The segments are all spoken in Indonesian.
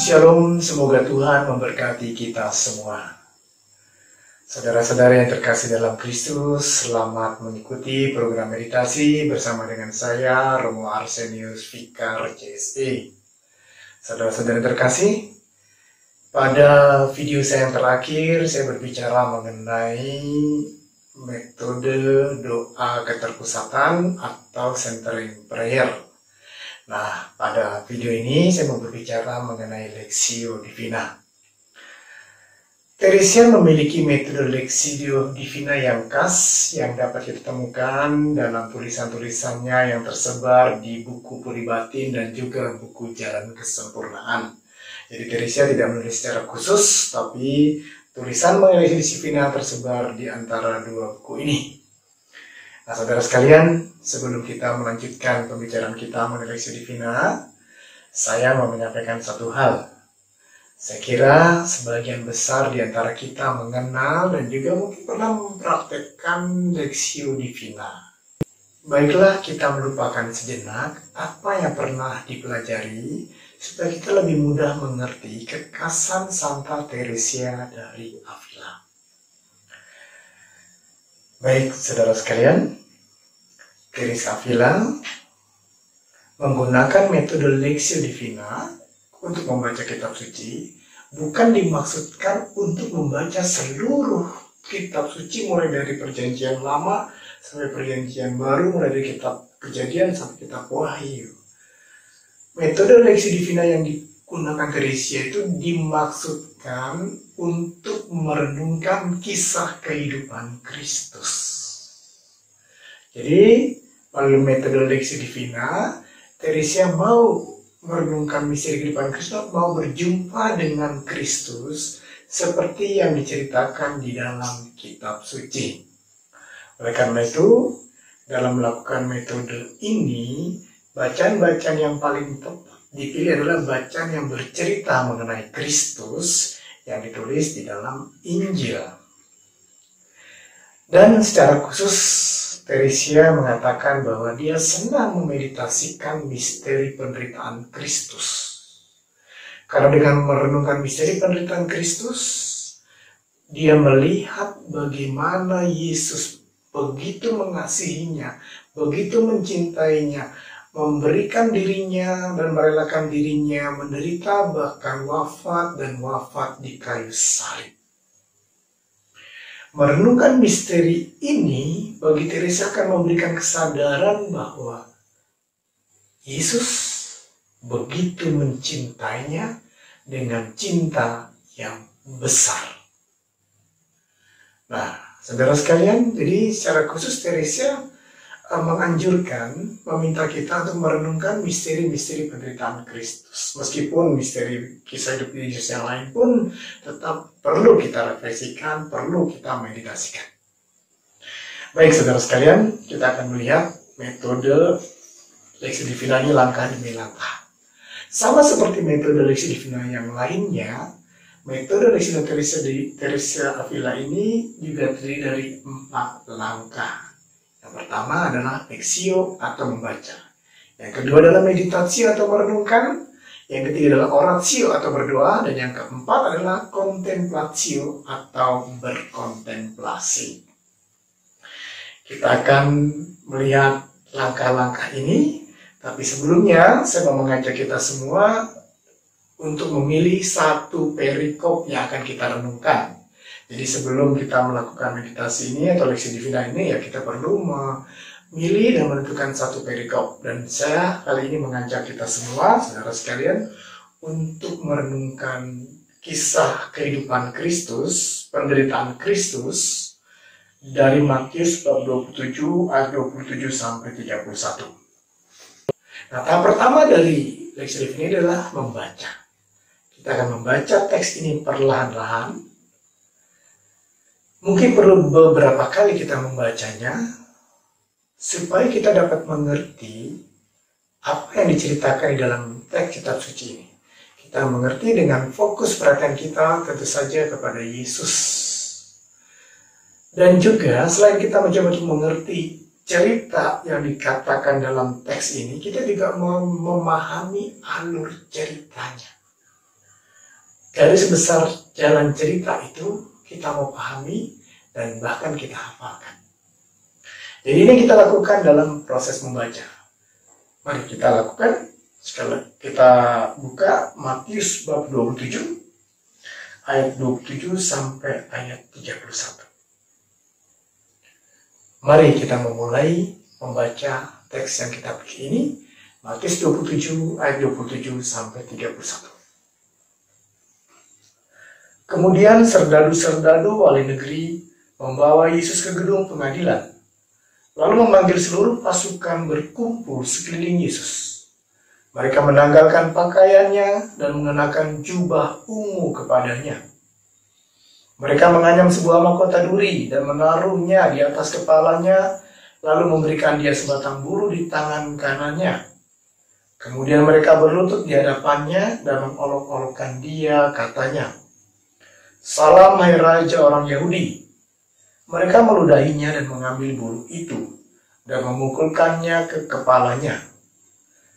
Shalom, semoga Tuhan memberkati kita semua. Saudara-saudara yang terkasih dalam Kristus, selamat mengikuti program meditasi bersama dengan saya, Romo Arsenius Vikar CSE. Saudara-saudara yang terkasih, pada video saya yang terakhir, saya berbicara mengenai metode doa keterpusatan atau centering prayer. Nah, pada video ini saya mau berbicara mengenai Lectio Divina. Teresian memiliki metode Lectio Divina yang khas yang dapat kita temukan dalam tulisan-tulisannya yang tersebar di buku Polibatin dan juga buku Jalan Kesempurnaan. Jadi Teresian tidak menulis secara khusus, tapi tulisan mengenai Lectio Divina tersebar di antara dua buku ini. Nah, saudara sekalian, sebelum kita melanjutkan pembicaraan kita mengenai Lectio Divina, saya mau menyampaikan satu hal. Saya kira sebagian besar di antara kita mengenal dan juga mungkin pernah mempraktekkan Lectio Divina. Baiklah, kita melupakan sejenak apa yang pernah dipelajari supaya kita lebih mudah mengerti kekhasan Santa Teresia dari Avila. Baik, saudara sekalian, Teresa Avila menggunakan metode Lectio Divina untuk membaca kitab suci, bukan dimaksudkan untuk membaca seluruh kitab suci mulai dari Perjanjian Lama sampai Perjanjian Baru, mulai dari kitab Kejadian sampai kitab Wahyu. Metode Lectio Divina yang digunakan Teresia itu dimaksudkan untuk merenungkan kisah kehidupan Kristus. Jadi, melalui metode Lectio Divina, Teresia mau merenungkan misteri kehidupan Kristus, mau berjumpa dengan Kristus seperti yang diceritakan di dalam kitab suci. Oleh karena itu, dalam melakukan metode ini, bacaan-bacaan yang paling tepat dipilih adalah bacaan yang bercerita mengenai Kristus yang ditulis di dalam Injil. Dan secara khusus, Teresia mengatakan bahwa dia senang memeditasikan misteri penderitaan Kristus. Karena dengan merenungkan misteri penderitaan Kristus, dia melihat bagaimana Yesus begitu mengasihinya, begitu mencintainya, memberikan dirinya dan merelakan dirinya menderita bahkan wafat dan wafat di kayu salib. Merenungkan misteri ini bagi Teresa akan memberikan kesadaran bahwa Yesus begitu mencintainya dengan cinta yang besar. Nah, saudara sekalian, jadi secara khusus Teresa menganjurkan, meminta kita untuk merenungkan misteri-misteri penderitaan Kristus. Meskipun misteri kisah hidup Yesus yang lain pun tetap perlu kita refleksikan, perlu kita meditasikan. Baik, saudara sekalian, kita akan melihat metode Lectio Divina ini langkah demi langkah. Sama seperti metode Lectio Divina yang lainnya, metode Lectio Teresia Avila ini juga terdiri dari 4 langkah. Yang pertama adalah Lectio atau membaca. Yang kedua adalah meditasi atau merenungkan. Yang ketiga adalah oratio atau berdoa. Dan yang keempat adalah contemplatio atau berkontemplasi. Kita akan melihat langkah-langkah ini. Tapi sebelumnya saya mau mengajak kita semua untuk memilih satu perikop yang akan kita renungkan. Jadi sebelum kita melakukan meditasi ini atau Lectio Divina ini, ya kita perlu memilih dan menentukan satu perikop. Dan saya kali ini mengajak kita semua, saudara sekalian, untuk merenungkan kisah kehidupan Kristus, penderitaan Kristus, dari Matius bab 27 ayat 27 sampai 31. Nah, tahap pertama dari Lectio Divina ini adalah membaca. Kita akan membaca teks ini perlahan-lahan. Mungkin perlu beberapa kali kita membacanya, supaya kita dapat mengerti apa yang diceritakan di dalam teks kitab suci ini. Kita mengerti dengan fokus perhatian kita tentu saja kepada Yesus. Dan juga selain kita mencoba untuk mengerti cerita yang dikatakan dalam teks ini, kita juga memahami alur ceritanya. garis besar jalan cerita itu kita mau pahami dan bahkan kita hafalkan. Jadi ini kita lakukan dalam proses membaca. Mari kita lakukan. Sekali kita buka Matius bab 27 ayat 27 sampai ayat 31. Mari kita memulai membaca teks yang kita pilih ini, Matius 27 ayat 27 sampai 31. Kemudian serdadu-serdadu wali negeri membawa Yesus ke gedung pengadilan, lalu memanggil seluruh pasukan berkumpul sekeliling Yesus. Mereka menanggalkan pakaiannya dan mengenakan jubah ungu kepadanya. Mereka menganyam sebuah mahkota duri dan menaruhnya di atas kepalanya, lalu memberikan dia sebatang bulu di tangan kanannya. Kemudian mereka berlutut di hadapannya dan mengolok-olokkan dia, katanya, "Salam hai Raja orang Yahudi." Mereka meludahinya dan mengambil bulu itu dan memukulkannya ke kepalanya.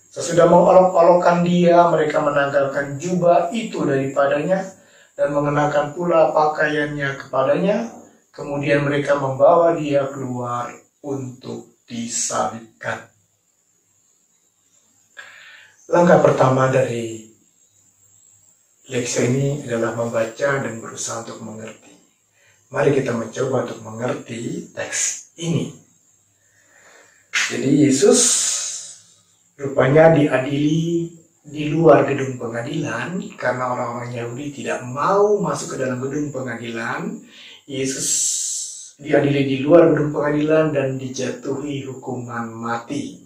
Sesudah mengolok-olokkan dia, mereka menanggalkan jubah itu daripadanya dan mengenakan pula pakaiannya kepadanya. Kemudian mereka membawa dia keluar untuk disalibkan. Langkah pertama dari leksi ini adalah membaca dan berusaha untuk mengerti. Mari kita mencoba untuk mengerti teks ini. Jadi Yesus rupanya diadili di luar gedung pengadilan karena orang-orang Yahudi tidak mau masuk ke dalam gedung pengadilan. Yesus diadili di luar gedung pengadilan dan dijatuhi hukuman mati.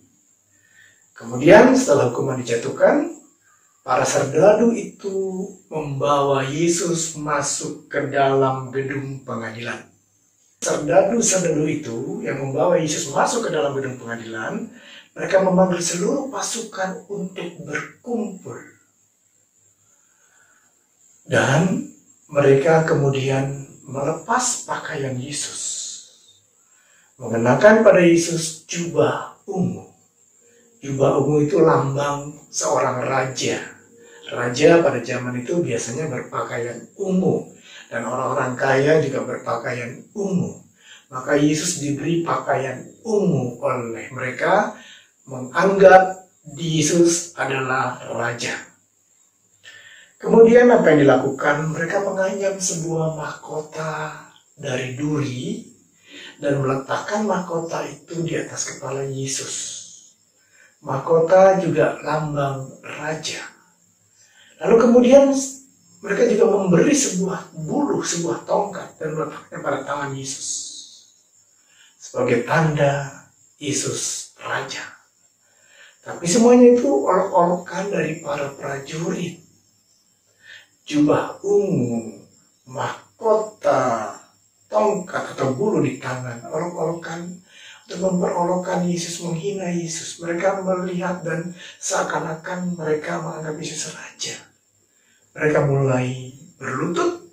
Kemudian setelah hukuman dijatuhkan, para serdadu itu membawa Yesus masuk ke dalam gedung pengadilan. Serdadu-serdadu itu yang membawa Yesus masuk ke dalam gedung pengadilan, mereka memanggil seluruh pasukan untuk berkumpul. Dan mereka kemudian melepas pakaian Yesus, mengenakan pada Yesus jubah ungu. Jubah ungu itu lambang seorang raja. Raja pada zaman itu biasanya berpakaian ungu, dan orang-orang kaya juga berpakaian ungu. Maka Yesus diberi pakaian ungu oleh mereka, menganggap Yesus adalah raja. Kemudian apa yang dilakukan? Mereka menganyam sebuah mahkota dari duri dan meletakkan mahkota itu di atas kepala Yesus. Mahkota juga lambang raja. Lalu kemudian mereka juga memberi sebuah bulu, sebuah tongkat dan meletakkannya pada tangan Yesus sebagai tanda Yesus raja. Tapi semuanya itu olok-olokan dari para prajurit. Jubah ungu, mahkota, tongkat atau bulu di tangan, olok-olokan untuk memperolokkan Yesus, menghina Yesus. Mereka melihat dan seakan-akan mereka menganggap Yesus raja. Mereka mulai berlutut,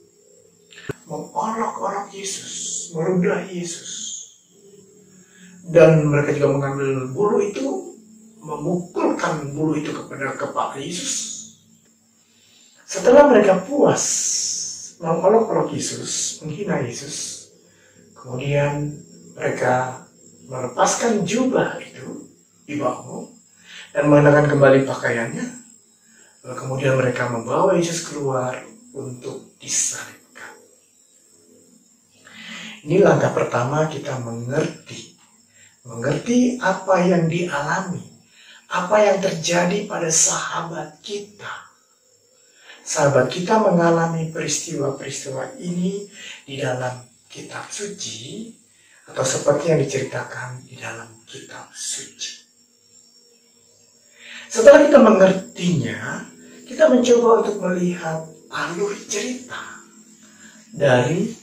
mengolok-olok Yesus, meludahi Yesus. Dan mereka juga mengambil bulu itu, memukulkan bulu itu kepada kepala Yesus. Setelah mereka puas mengolok-olok Yesus, menghina Yesus, kemudian mereka melepaskan jubah itu, jubah ungu, dan mengenakan kembali pakaiannya. Lalu kemudian mereka membawa Yesus keluar untuk disalibkan. Ini langkah pertama kita mengerti apa yang dialami, apa yang terjadi pada sahabat kita. Sahabat kita mengalami peristiwa-peristiwa ini di dalam kitab suci, atau seperti yang diceritakan di dalam kitab suci. Setelah kita mengertinya, kita mencoba untuk melihat alur cerita dari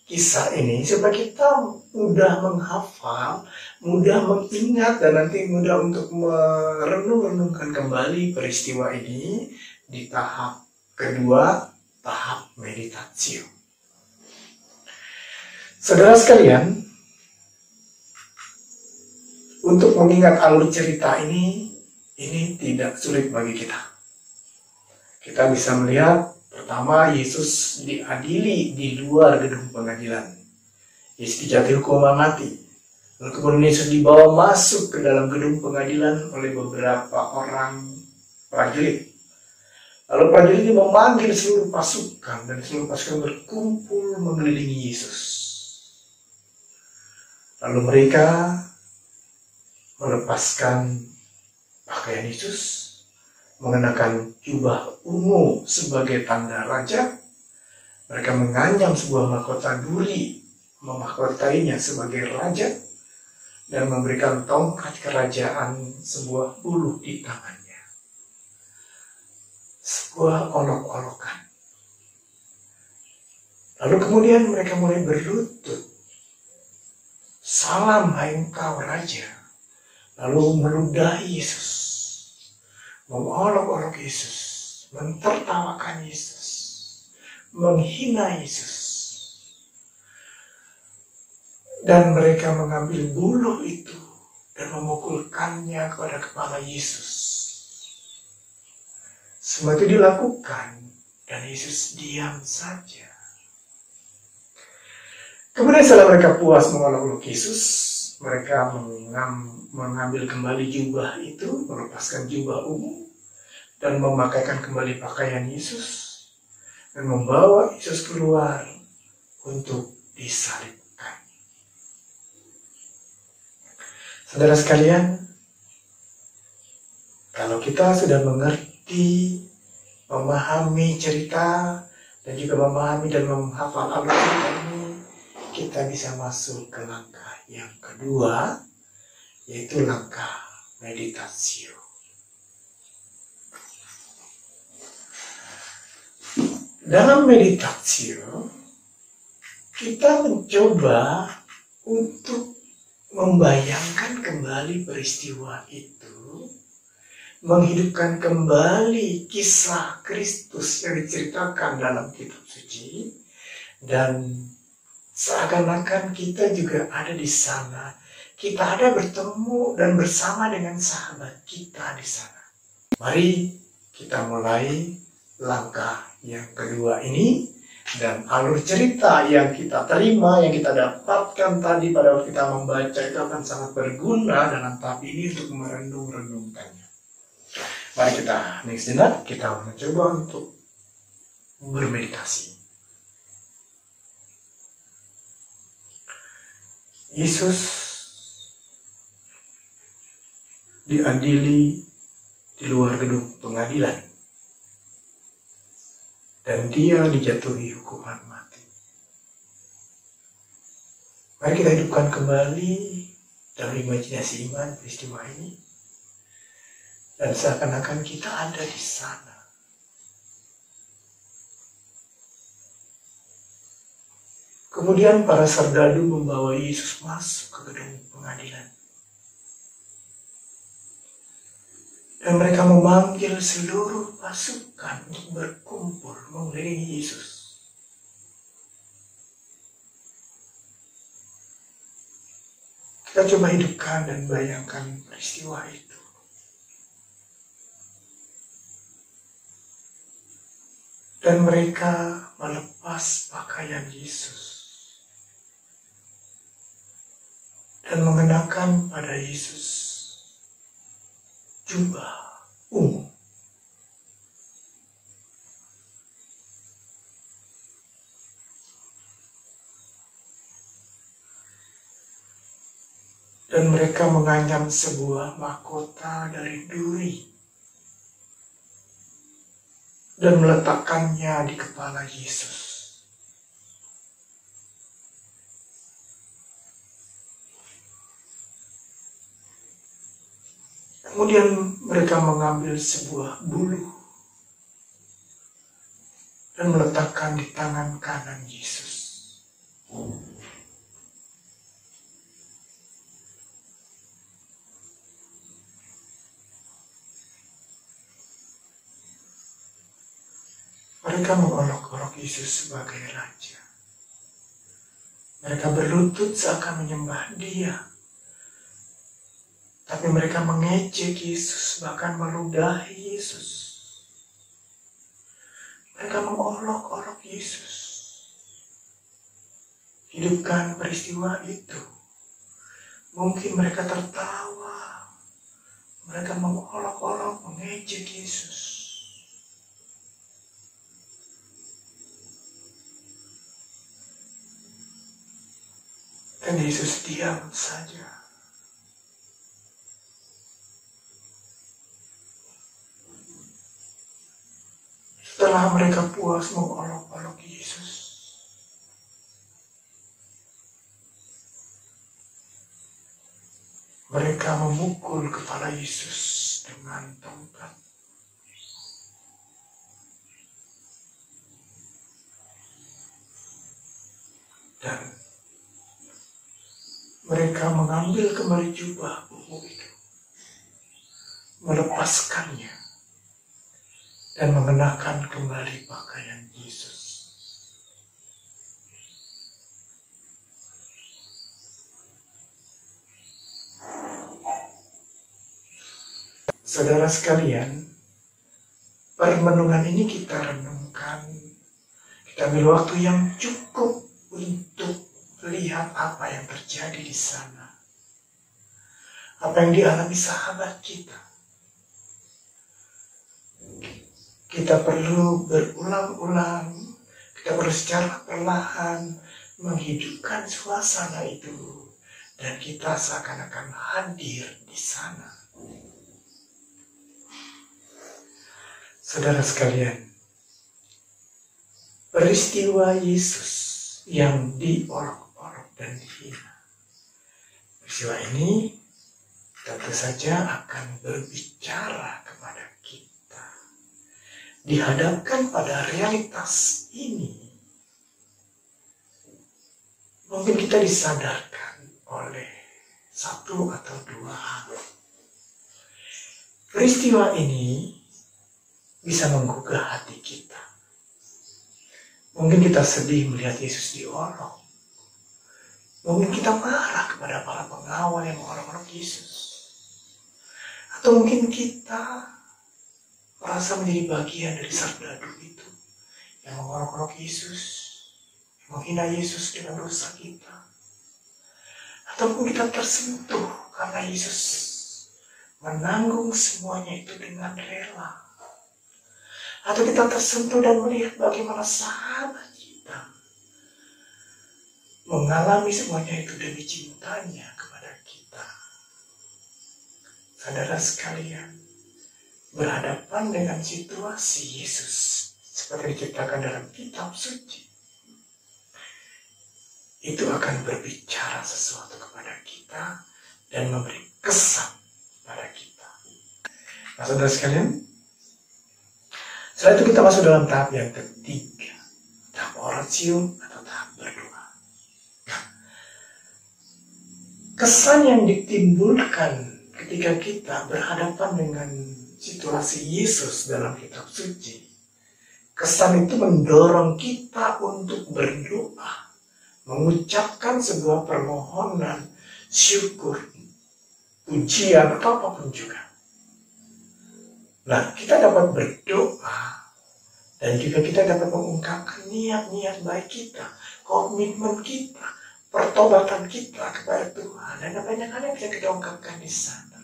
kisah ini supaya kita mudah menghafal, mudah mengingat, dan nanti mudah untuk merenung-renungkan kembali peristiwa ini di tahap kedua, tahap meditatio. Saudara sekalian, untuk mengingat alur cerita ini tidak sulit bagi kita. Kita bisa melihat Pertama, Yesus diadili di luar gedung pengadilan. Yesus dijatuhi hukuman mati. Lalu kemudian Yesus dibawa masuk ke dalam gedung pengadilan oleh beberapa orang prajurit. Lalu prajurit ini memanggil seluruh pasukan, dan seluruh pasukan berkumpul mengelilingi Yesus. Lalu mereka melepaskan pakaian Yesus, mengenakan jubah ungu sebagai tanda raja. Mereka menganyam sebuah mahkota duri, memahkotainya sebagai raja, dan memberikan tongkat kerajaan sebuah buluh di tangannya. Sebuah olok-olokan. Lalu kemudian mereka mulai berlutut. Salam, hai engkau raja. Lalu meludahi Yesus, mengolok-olok Yesus, mentertawakan Yesus, menghina Yesus. Dan mereka mengambil buluh itu dan memukulkannya kepada kepala Yesus. Semua itu dilakukan dan Yesus diam saja. Kemudian setelah mereka puas mengolok-olok Yesus, mereka mengambil kembali jubah itu, melepaskan jubah ungu, dan memakaikan kembali pakaian Yesus, dan membawa Yesus keluar untuk disalibkan. Saudara sekalian, kalau kita sudah mengerti, memahami cerita, dan juga memahami dan menghafal Alkitab ini, kita bisa masuk ke langkah yang kedua, yaitu langkah meditasi. Dalam meditasi, kita mencoba untuk membayangkan kembali peristiwa itu, menghidupkan kembali kisah Kristus yang diceritakan dalam kitab suci, dan seakan-akan kita juga ada di sana. Kita ada bertemu dan bersama dengan sahabat kita di sana. Mari kita mulai langkah yang kedua ini, dan alur cerita yang kita terima, yang kita dapatkan tadi pada waktu kita membaca itu akan sangat berguna dalam tahap ini untuk merenung-renungkannya. Mari kita next sejenak, kita mencoba untuk bermeditasi. Yesus diadili di luar gedung pengadilan dan dia dijatuhi hukuman mati. Mari kita hidupkan kembali dalam imajinasi iman peristiwa ini, dan seakan-akan kita ada di sana. Kemudian para serdadu membawa Yesus masuk ke gedung pengadilan. Dan mereka memanggil seluruh pasukan untuk berkumpul mengelilingi Yesus. Kita coba hidupkan dan bayangkan peristiwa itu. Dan mereka melepas pakaian Yesus dan mengenakan pada Yesus jubah ungu. Dan mereka menganyam sebuah mahkota dari duri dan meletakkannya di kepala Yesus. Kemudian mereka mengambil sebuah buluh dan meletakkan di tangan kanan Yesus. Mereka mengolok-olok Yesus sebagai Raja. Mereka berlutut seakan menyembah Dia. Tapi mereka mengejek Yesus, bahkan meludahi Yesus. Mereka mengolok-olok Yesus. Hidupkan peristiwa itu. Mungkin mereka tertawa. Mereka mengolok-olok, mengejek Yesus. Dan Yesus diam saja. Setelah mereka puas mengolok-olok Yesus, mereka memukul kepala Yesus dengan tongkat. Dan mereka mengambil kembali jubah ungu itu, melepaskannya, dan mengenakan kembali pakaian Yesus. Saudara sekalian, permenungan ini kita renungkan, kita ambil waktu yang cukup untuk melihat apa yang terjadi di sana. Apa yang dialami sahabat kita. Kita perlu berulang-ulang, kita perlu secara perlahan menghidupkan suasana itu. Dan kita seakan-akan hadir di sana. Saudara sekalian, peristiwa Yesus yang diolok-olok dan dihina. Peristiwa ini tentu saja akan berbicara kepada kita. Dihadapkan pada realitas ini, mungkin kita disadarkan oleh satu atau dua hal. Peristiwa ini bisa menggugah hati kita. Mungkin kita sedih melihat Yesus diolok. Mungkin kita marah kepada para pengawal yang mengolok-olok Yesus. Atau mungkin kita merasa menjadi bagian dari serdadu itu yang mengolok-olok Yesus, yang menghina Yesus dengan dosa kita. Ataupun kita tersentuh karena Yesus menanggung semuanya itu dengan rela. Atau kita tersentuh dan melihat bagaimana sahabat kita mengalami semuanya itu demi cintanya kepada kita. Saudara sekalian, berhadapan dengan situasi Yesus seperti diceritakan dalam kitab suci, itu akan berbicara sesuatu kepada kita dan memberi kesan pada kita. Nah, saudara sekalian, setelah itu kita masuk dalam tahap yang ketiga, tahap oratio atau tahap berdoa. Kesan yang ditimbulkan ketika kita berhadapan dengan situasi Yesus dalam kitab suci, kesan itu mendorong kita untuk berdoa, mengucapkan sebuah permohonan, syukur, pujian, atau apapun juga. Nah, kita dapat berdoa dan juga kita dapat mengungkapkan niat-niat baik kita, komitmen kita, pertobatan kita kepada Tuhan. Dan banyak hal yang bisa kita ungkapkan di sana.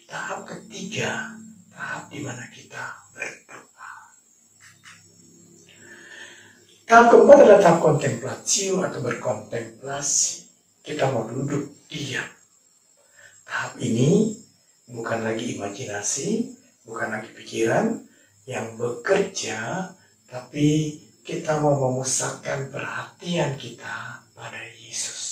Tahap ketiga, tahap di mana kita berdoa. Tahap keempat adalah tahap kontemplatio atau berkontemplasi. Kita mau duduk diam. Tahap ini bukan lagi imajinasi, bukan lagi pikiran yang bekerja, tapi kita mau memusatkan perhatian kita pada Yesus.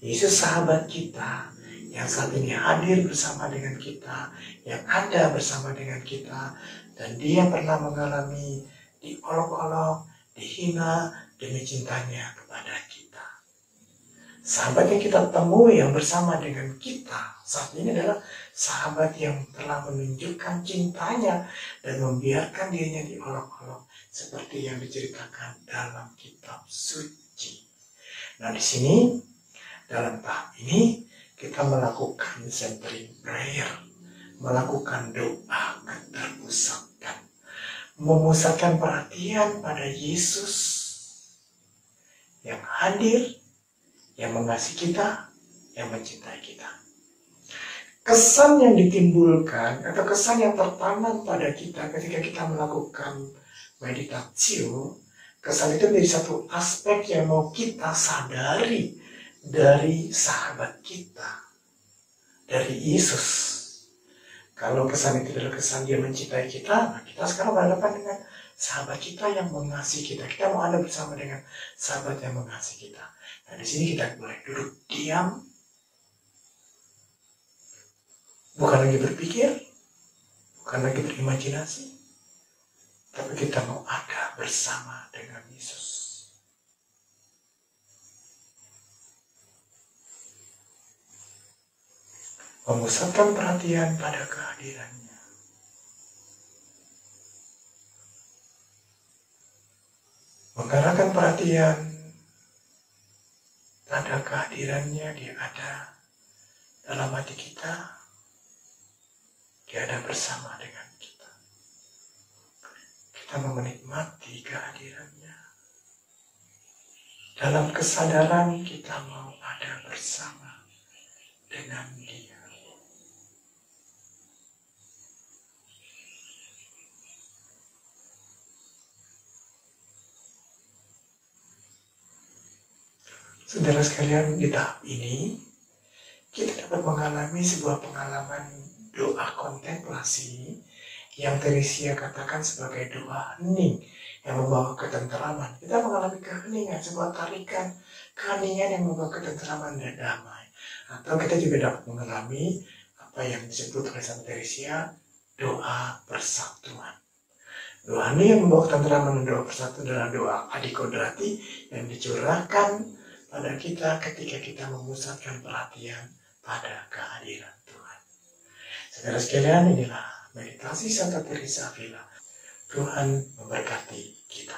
Yesus sahabat kita yang saat ini hadir bersama dengan kita, yang ada bersama dengan kita, dan dia pernah mengalami diolok-olok, dihina demi cintanya kepada kita. Sahabat yang kita temui yang bersama dengan kita saat ini adalah sahabat yang telah menunjukkan cintanya dan membiarkan dirinya diolok-olok seperti yang diceritakan dalam kitab suci. Nah, di sini dalam tahap ini kita melakukan centering prayer, melakukan doa keterpusatan, memusatkan perhatian pada Yesus yang hadir, yang mengasihi kita, yang mencintai kita. Kesan yang ditimbulkan atau kesan yang tertanam pada kita ketika kita melakukan meditatio, kesan itu menjadi satu aspek yang mau kita sadari dari sahabat kita, dari Yesus. Kalau kesan itu adalah kesan dia mencintai kita, nah kita sekarang berhadapan dengan sahabat kita yang mengasihi kita. Kita mau ada bersama dengan sahabat yang mengasihi kita. Nah di sini kita boleh duduk diam, bukan lagi berpikir, bukan lagi berimajinasi, tapi kita mau ada bersama dengan Yesus. Memusatkan perhatian pada kehadirannya. Mengarahkan perhatian pada kehadirannya, dia ada dalam hati kita, dia ada bersama dengan kita. Kita mau menikmati kehadirannya. Dalam kesadaran kita mau ada bersama dengan dia. Saudara sekalian, di tahap ini kita dapat mengalami sebuah pengalaman doa kontemplasi yang Teresia katakan sebagai doa hening yang membawa ketenteraman. Kita mengalami keheningan, sebuah tarikan keheningan yang membawa ketenteraman dan damai. Atau kita juga dapat mengalami apa yang disebut oleh Santa Teresia doa persatuan. Doa hening yang membawa ketenteraman dan doa persatuan adalah doa adikodrati yang dicurahkan pada kita ketika kita memusatkan perhatian pada kehadiran Tuhan. Saudara sekalian, inilah meditasi Santa Teresa Avila. Tuhan memberkati kita.